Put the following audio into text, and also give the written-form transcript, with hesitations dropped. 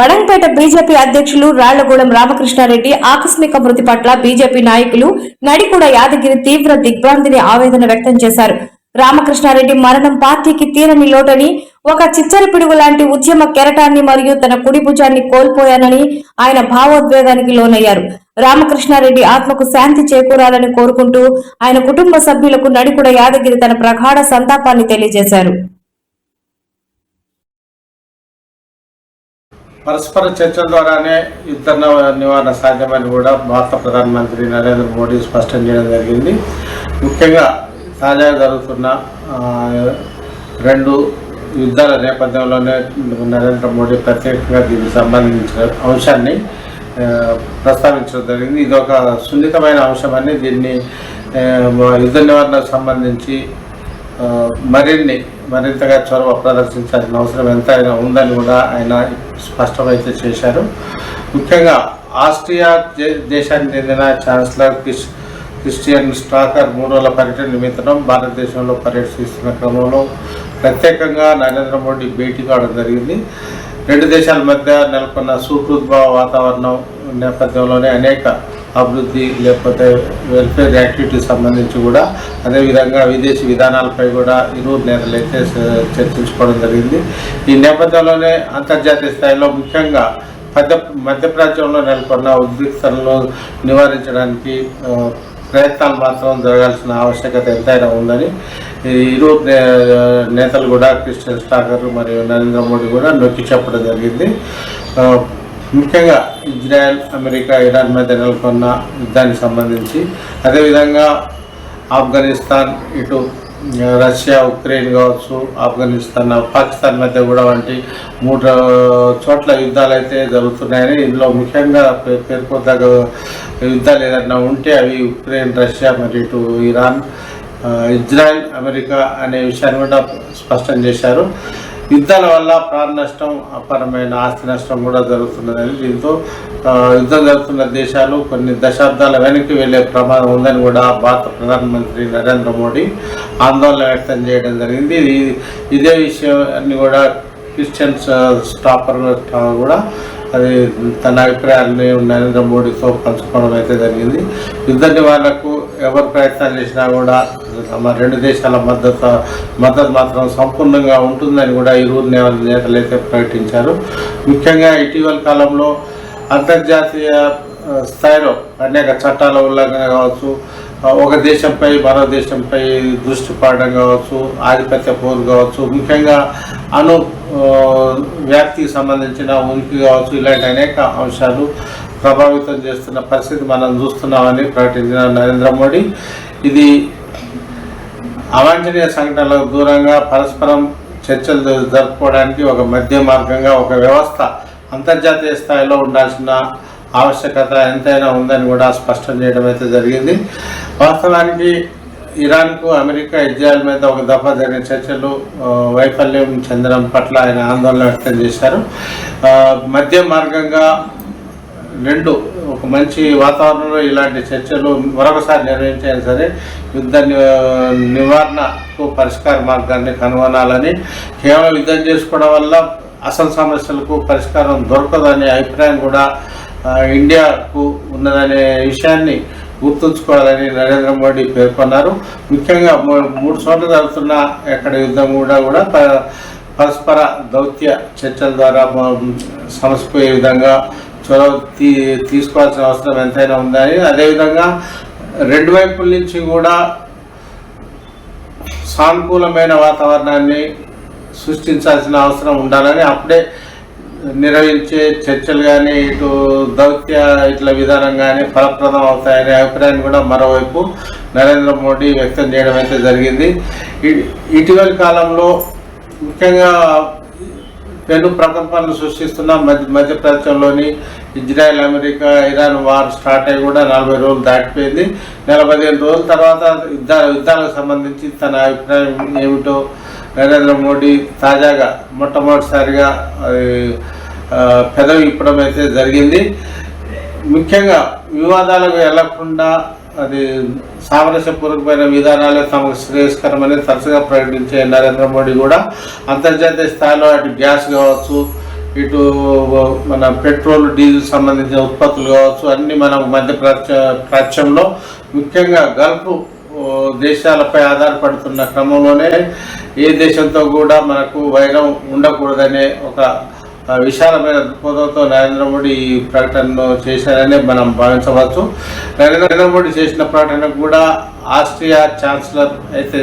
Vadampeta BJP అధ్యక్షులు రాళ్లగూడెం రామకృష్ణారెడ్డి ఆకస్మిక మృతి పట్ల బీజేపీ నాయకులు నడికూడ యాదగిరి తీవ్ర దిగ్భ్రాంతిని ఆవేదన వ్యక్తం చేశారు. రామకృష్ణారెడ్డి మరణం పార్టీకి తీరని లోటని, ఒక చిచ్చర పిడుగు లాంటి ఉద్యమ కెరటాన్ని మరియు తన కుడి భుజాన్ని కోల్పోయానని ఆయన భావోద్వేగానికి లోనయ్యారు. రామకృష్ణారెడ్డి ఆత్మకు శాంతి చేకూరాలని కోరుకుంటూ ఆయన కుటుంబ సభ్యులకు నడికూడ యాదగిరి తన ప్రగాఢ సంతాపాన్ని తెలియజేశారు. పరస్పర చర్చల ద్వారానే యుద్ధ నివారణ సాధ్యమని కూడా భారత ప్రధానమంత్రి నరేంద్ర మోడీ స్పష్టం చేయడం జరిగింది. ముఖ్యంగా తాజాగా జరుగుతున్న 2 యుద్ధాల నేపథ్యంలోనే నరేంద్ర మోడీ ప్రత్యేకంగా దీనికి సంబంధించిన అంశాన్ని ప్రస్తావించడం జరిగింది. ఇది ఒక సున్నితమైన అంశమని, దీన్ని యుద్ధ నివారణకు సంబంధించి మరింతగా చొరవ ప్రదర్శించాల్సిన అవసరం ఎంతైనా ఉందని కూడా ఆయన స్పష్టమైతే చేశారు. ముఖ్యంగా ఆస్ట్రియా దేశానికి చెందిన ఛాన్సలర్ క్రిస్టియన్ స్ట్రాకర్ 3 రోజుల పర్యటన నిమిత్తం భారతదేశంలో పర్యటిస్తున్న క్రమంలో ప్రత్యేకంగా నరేంద్ర మోడీ భేటీ కావడం జరిగింది. 2 దేశాల మధ్య నెలకొన్న సుహృద్భావ వాతావరణం నేపథ్యంలోనే అనేక అభివృద్ధి లేకపోతే వెల్ఫేర్ యాక్టివిటీస్ సంబంధించి కూడా, అదేవిధంగా విదేశీ విధానాలపై కూడా ఇరువురు నేతలు అయితే చర్చించుకోవడం జరిగింది. ఈ నేపథ్యంలోనే అంతర్జాతీయ స్థాయిలో ముఖ్యంగా మధ్యప్రాచ్యంలో నెలకొన్న ఉద్రిక్తలను నివారించడానికి ప్రయత్నాలు మాత్రం జరగాల్సిన ఆవశ్యకత ఎంతైనా ఉందని ఇరువురు నేతలు కూడా, క్రిస్టియన్ స్టాకర్ మరియు నరేంద్ర మోడీ కూడా నొక్కి చెప్పడం జరిగింది. ముఖ్యంగా ఇజ్రాయెల్, అమెరికా, ఇరాన్ మధ్య నెలకొన్న యుద్ధానికి సంబంధించి, అదేవిధంగా ఆఫ్ఘనిస్తాన్, ఇటు రష్యా, ఉక్రెయిన్ కావచ్చు, ఆఫ్ఘనిస్తాన్, పాకిస్తాన్ మధ్య కూడా వంటి 3 చోట్ల యుద్ధాలు అయితే జరుగుతున్నాయని, ఇందులో ముఖ్యంగా పేర్కొదగ్గ యుద్ధాలు ఏదైనా ఉంటే అవి ఉక్రెయిన్, రష్యా మరియు ఇటు ఇరాన్, ఇజ్రాయెల్, అమెరికా అనే విషయాన్ని కూడా స్పష్టం చేశారు. యుద్ధాల వల్ల ప్రాణ నష్టం, అపారమైన ఆస్తి నష్టం కూడా జరుగుతున్నదని, దీంతో యుద్ధం జరుగుతున్న దేశాలు కొన్ని దశాబ్దాల వెనక్కి వెళ్లే ప్రమాదం ఉందని కూడా భారత ప్రధానమంత్రి నరేంద్ర మోడీ ఆందోళన వ్యక్తం చేయడం జరిగింది. ఇదే విషయాన్ని కూడా క్రిస్టియన్ స్టాపర్ కూడా అది తన అభిప్రాయాన్ని నరేంద్ర మోడీతో పంచుకోవడం అయితే జరిగింది. యుద్ధ నివారణకు ఎవరు ప్రయత్నాలు చేసినా కూడా మన 2 దేశాల మద్దతు మాత్రం సంపూర్ణంగా ఉంటుందని కూడా ఇరువురు నేతలు అయితే ప్రకటించారు. ముఖ్యంగా ఇటీవల కాలంలో అంతర్జాతీయ స్థాయిలో అనేక చట్టాల ఉల్లంఘన కావచ్చు, ఒక దేశంపై మరో దేశంపై దృష్టి పడడం కావచ్చు, ఆధిపత్య పోరు కావచ్చు, ముఖ్యంగా వ్యాప్తికి సంబంధించిన ఉనికి కావచ్చు, ఇలాంటి అనేక అంశాలు ప్రభావితం చేస్తున్న పరిస్థితి మనం చూస్తున్నామని ప్రకటించిన నరేంద్ర మోడీ, ఇది అవాంఛనీయ సంఘటనలకు దూరంగా పరస్పరం చర్చలు జరుపుకోవడానికి ఒక మధ్య మార్గంగా ఒక వ్యవస్థ అంతర్జాతీయ స్థాయిలో ఉండాల్సిన ఆవశ్యకత ఎంతైనా ఉందని కూడా స్పష్టం చేయడం అయితే జరిగింది. వాస్తవానికి ఇరాన్కు అమెరికా, ఇజ్రాయెల్ మీద ఒక దఫా జరిగిన చర్చలు వైఫల్యం చెందడం పట్ల ఆయన ఆందోళన వ్యక్తం చేశారు. మధ్య మార్గంగా ఒక మంచి వాతావరణంలో ఇలాంటి చర్చలు మరొకసారి నిర్వహించైనా సరే యుద్ధ నివారణకు పరిష్కార మార్గాన్ని కనుగొనాలని, కేవలం యుద్ధం చేసుకోవడం వల్ల అసలు సమస్యలకు పరిష్కారం దొరకదనే అభిప్రాయం కూడా ఇండియాకు ఉన్నదనే విషయాన్ని గుర్తుంచుకోవాలని నరేంద్ర మోడీ పేర్కొన్నారు. ముఖ్యంగా 3 చోట్ల జరుగుతున్న ఎక్కడ యుద్ధం కూడా పరస్పర దౌత్య చర్చల ద్వారా సమసిపోయే విధంగా చొరవ తీసుకోవాల్సిన అవసరం ఎంతైనా ఉందని, అదేవిధంగా 2 వైపుల నుంచి కూడా సానుకూలమైన వాతావరణాన్ని సృష్టించాల్సిన అవసరం ఉండాలని, అప్పుడే నిర్వహించే చర్చలు కానీ ఇటు దౌత్య ఇట్ల విధానం కానీ ఫలప్రదం అవుతాయనే అభిప్రాయాన్ని కూడా మరోవైపు నరేంద్ర మోడీ వ్యక్తం చేయడం అయితే జరిగింది. ఇటీవలి కాలంలో ముఖ్యంగా పెను ప్రకంపనలు సృష్టిస్తున్న మధ్యప్రాచ్యంలోని Israel, America, Iran war start అయ్యి కూడా 40 రోజులు దాటిపోయింది. 15 రోజుల తర్వాత యుద్ధాలకు సంబంధించి తన అభిప్రాయం ఏమిటో నరేంద్ర మోడీ తాజాగా మొట్టమొదటిసారిగా పెదవి ఇప్పడం అయితే జరిగింది. ముఖ్యంగా వివాదాలకు వెళ్లకుండా అది సామరస్యపూర్వకమైన విధానాలే తమకు శ్రేయస్కరమని తరచుగా ప్రకటించే నరేంద్ర మోడీ కూడా అంతర్జాతీయ స్థాయిలో అటు గ్యాస్ కావచ్చు, ఇటు మన పెట్రోల్ డీజిల్ సంబంధించిన ఉత్పత్తులు కావచ్చు, అన్ని మనం మధ్య ప్రాచ్యంలో ముఖ్యంగా గల్ఫ్ దేశాలపై ఆధారపడుతున్న క్రమంలోనే ఏ దేశంతో కూడా మనకు వైరం ఉండకూడదనే ఒక విశాలమైన దృక్పథంతో నరేంద్ర మోడీ ఈ ప్రకటనను చేశారని మనం భావించవచ్చు. నరేంద్ర మోడీ చేసిన ప్రకటన కూడా ఆస్ట్రియా ఛాన్సలర్ అయితే